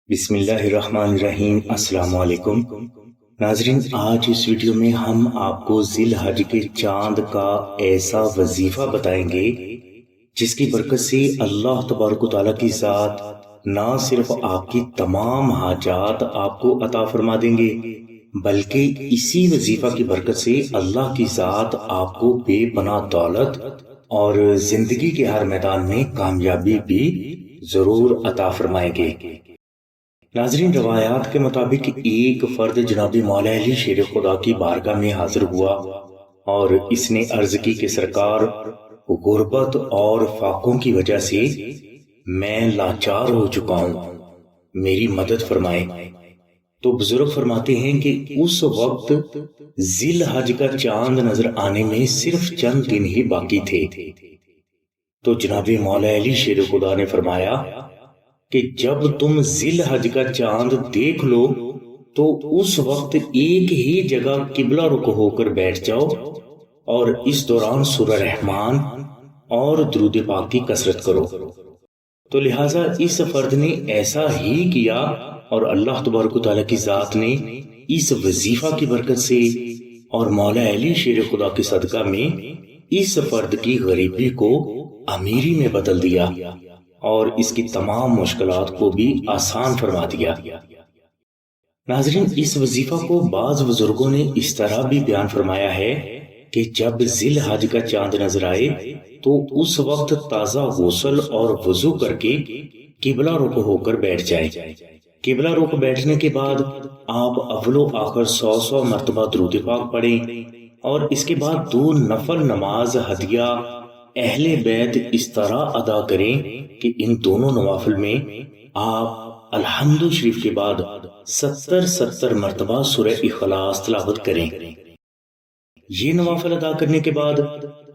بسم اللہ الرحمن الرحیم۔ السلام علیکم ناظرین، آج اس ویڈیو میں ہم آپ کو ذی الحج کے چاند کا ایسا وظیفہ بتائیں گے جس کی برکت سے اللہ تبارک و تعالیٰ کی ذات نہ صرف آپ کی تمام حاجات آپ کو عطا فرما دیں گے بلکہ اسی وظیفہ کی برکت سے اللہ کی ذات آپ کو بے پناہ دولت اور زندگی کے ہر میدان میں کامیابی بھی ضرور عطا فرمائیں گے۔ ناظرین، روایات کے مطابق ایک فرد جناب مولا علی شیر خدا کی بارگاہ میں حاضر ہوا اور اس نے عرض کی کہ سرکار، غربت اور فاقوں کی وجہ سے میں لاچار ہو چکا ہوں، میری مدد فرمائیں۔ تو بزرگ فرماتے ہیں کہ اس وقت ذی الحج کا چاند نظر آنے میں صرف چند دن ہی باقی تھے۔ تو جناب مولا علی شیر خدا نے فرمایا کہ جب تم ذی الحج کا چاند دیکھ لو تو اس وقت ایک ہی جگہ قبلہ رخ ہو کر بیٹھ جاؤ اور اس دوران سورہ رحمان اور درود پاک کی کثرت کرو۔ تو لہٰذا اس فرد نے ایسا ہی کیا اور اللہ تبارک و تعالیٰ کی ذات نے اس وظیفہ کی برکت سے اور مولا علی شیر خدا کے صدقہ میں اس فرد کی غریبی کو امیری میں بدل دیا اور اس کی تمام مشکلات کو بھی آسان فرما دیا۔ ناظرین، اس وظیفہ کو بعض بزرگوں نے اس طرح بھی بیان فرمایا ہے کہ جب ذی الحج کا چاند نظر آئے تو اس وقت تازہ غسل اور وضو کر کے قبلہ رخ ہو کر بیٹھ جائے۔ قبلہ رخ بیٹھنے کے بعد آپ اول و آخر 100 مرتبہ درود پاک پڑھیں اور اس کے بعد 2 نفل نماز ہدیہ اہل بیت اس طرح ادا کریں کہ ان دونوں نوافل میں آپ الحمد شریف کے بعد 70 مرتبہ سورہ اخلاص تلاوت کریں۔ یہ نوافل ادا کرنے کے بعد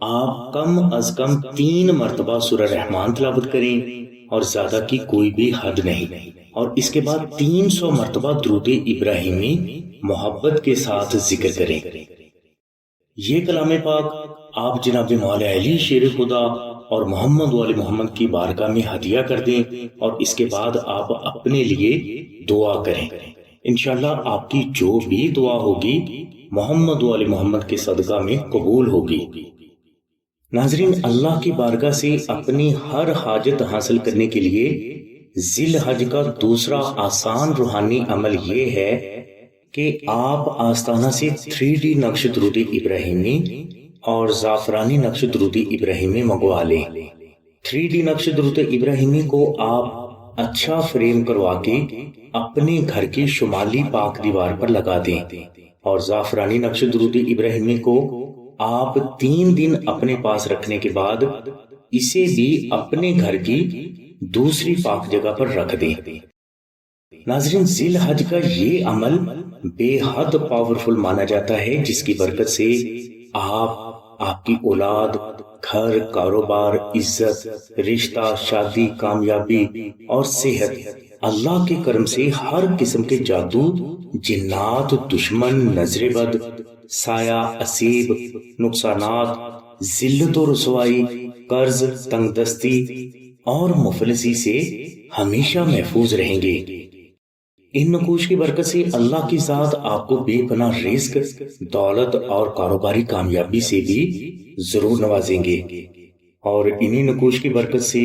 آپ کم از کم 3 مرتبہ سورہ رحمان تلاوت کریں اور زیادہ کی کوئی بھی حد نہیں، اور اس کے بعد 300 مرتبہ درود ابراہیمی محبت کے ساتھ ذکر کریں۔ یہ کلام پاک آپ جناب مولا علی شیر خدا اور محمد وال محمد کی بارگاہ میں ہدیہ کر دیں اور اس کے بعد آپ اپنے لیے دعا کریں۔ انشاءاللہ آپ کی جو بھی دعا ہوگی محمد وال محمد کے صدقہ میں قبول ہوگی۔ ناظرین، اللہ کی بارگاہ سے اپنی ہر حاجت حاصل کرنے کے لیے ذی الحج کا دوسرا آسان روحانی عمل یہ ہے کہ آپ آستانہ سے 3D نقش درود ابراہیمی اور زعفرانی نقش درود ابراہیمی منگوا لیں۔ 3D نقش درود ابراہیمی کو آپ اچھا فریم کروا کے اپنے گھر کی شمالی پاک دیوار پر لگا دیں، اور زعفرانی نقش درود ابراہیمی کو آپ 3 دن اپنے پاس رکھنے کے بعد اسے بھی اپنے گھر کی دوسری پاک جگہ پر رکھ دیں۔ ناظرین، ذی الحج کا یہ عمل بے حد پاورفل مانا جاتا ہے، جس کی برکت سے آپ کی اولاد، گھر، کاروبار، عزت، رشتہ، شادی، کامیابی اور صحت، اللہ کے کرم سے ہر قسم کے جادو، جنات، دشمن، نظر بد، سایہ، اسیب، نقصانات، ذلت و رسوائی، قرض، تنگ دستی اور مفلسی سے ہمیشہ محفوظ رہیں گے۔ ان نقوش کی برکت سے اللہ کی ذات آپ کو بے پناہ رزق، دولت اور کاروباری کامیابی سے بھی ضرور نوازیں گے، اور انہی نقوش کی برکت سے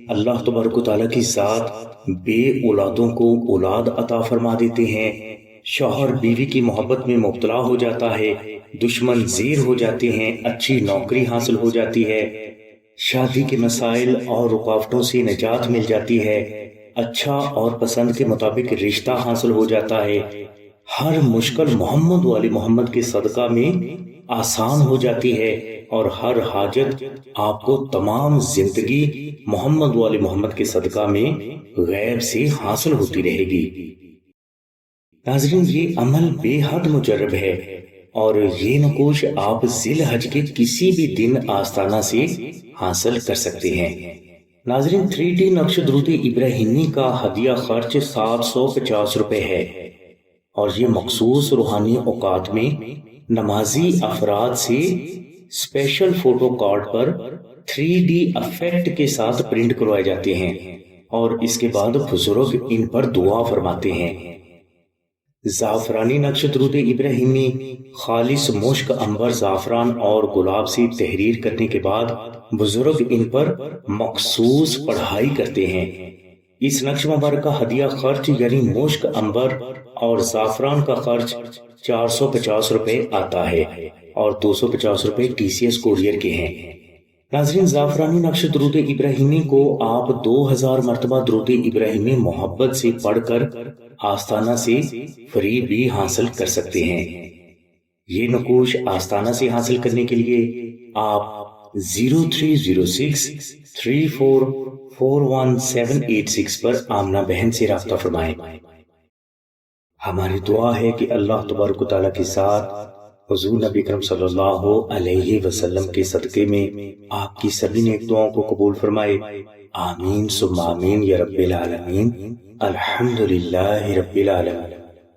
اللہ تبارک و تعالیٰ کی ذات بے اولادوں کو اولاد عطا فرما دیتے ہیں، شوہر بیوی کی محبت میں مبتلا ہو جاتا ہے، دشمن زیر ہو جاتے ہیں، اچھی نوکری حاصل ہو جاتی ہے، شادی کے مسائل اور رکاوٹوں سے نجات مل جاتی ہے، اچھا اور پسند کے مطابق رشتہ حاصل ہو جاتا ہے، ہر مشکل محمد والی محمد کے صدقہ میں آسان ہو جاتی ہے، اور ہر حاجت آپ کو تمام زندگی محمد والی محمد کے صدقہ میں غیب سے حاصل ہوتی رہے گی۔ ناظرین، یہ عمل بے حد مجرب ہے اور یہ نقوش آپ ذی الحج کے کسی بھی دن آستانہ سے حاصل کر سکتے ہیں۔ ناظرین، 3D نقش درود ابراہیمی کا ہدیہ خرچ 750 روپے ہے، اور یہ مخصوص روحانی اوقات میں نمازی افراد سے اسپیشل فوٹو کارڈ پر 3D افیکٹ کے ساتھ پرنٹ کروائے جاتے ہیں، اور اس کے بعد بزرگ ان پر دعا فرماتے ہیں۔ زعفرانی نقش درود ابراہیمی خالص مشک، عنبر، زعفران اور گلاب سے تحریر کرنے کے بعد بزرگ ان پر مخصوص پڑھائی کرتے ہیں۔ اس نقش مبارک کا ہدیہ خرچ یعنی مشک، عنبر اور زعفران کا خرچ 450 روپے آتا ہے اور 250 روپے TCS کوریئر کے ہیں۔ ناظرین، زعفرانی نقش درود ابراہیمی کو آپ 2000 مرتبہ درود ابراہیمی محبت سے پڑھ کر آستانہ سے فری بھی حاصل کر سکتے ہیں۔ یہ نقوش آستانہ سے حاصل کرنے کے لیے آپ 0306 3441 پر آمنہ بہن سے رابطہ فرمائیں۔ ہماری دعا ہے کہ اللہ تبارک و تعالیٰ کے ساتھ حضور نبی کرم صلی اللہ علیہ وسلم کے صدقے میں آپ کی سبھی نیک دعاؤں کو قبول فرمائے۔ آمین ثم آمین یا رب العالمین۔ الحمدللہ رب العالمین۔